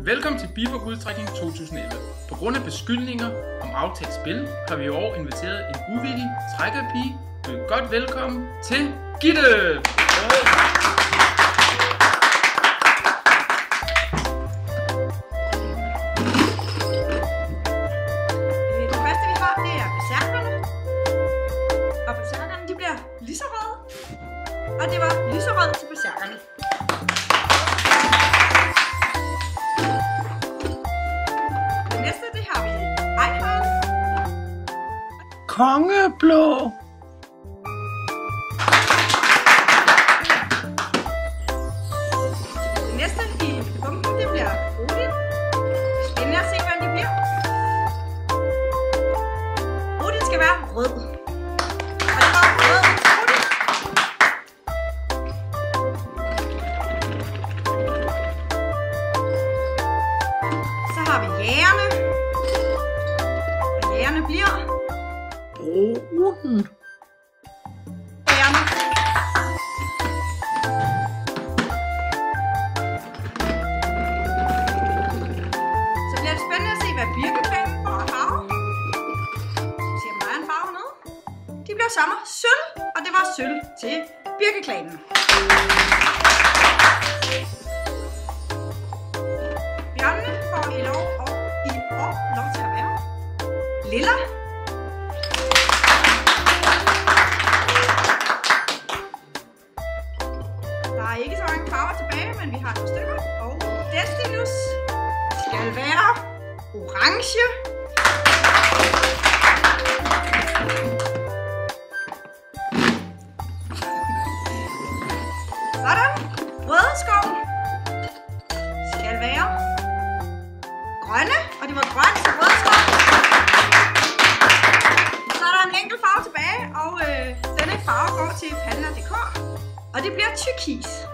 Velkommen til Bifok-udtrækning 2011. På grund af beskyldninger om aftalt spil har vi i år inviteret en uvillig trækkerpige. Godt velkommen til Gitte! Det første vi har, det er berserkerne. Og berserkerne, de bliver lyserøde. Og det var lyserød til berserkerne. Det næste, det har vi Einhorn. Kongeblå. Det næste i bunken, det bliver Odin. Spændende at se, hvordan det bliver. Odin skal være rød. Og det var rød Odin. Så har vi jægerne. Og jægerne bliver Brun. jægerne. Så bliver det spændende at se, hvad birkeplanen får af farve. Se, om der er en farve med. De bliver sommer sølv, og det var sølv til birkeklanen. Bjørnene får i år lov til at være lilla. Der er ikke så mange farver tilbage, men vi har nogle stykker. Og Destinus skal være orange. Sådan. Rødskov skal være grønne, og det var grønt til rødskov. Så er der en enkelt farve tilbage, og denne farve går til Panda.dk, og det bliver turkis.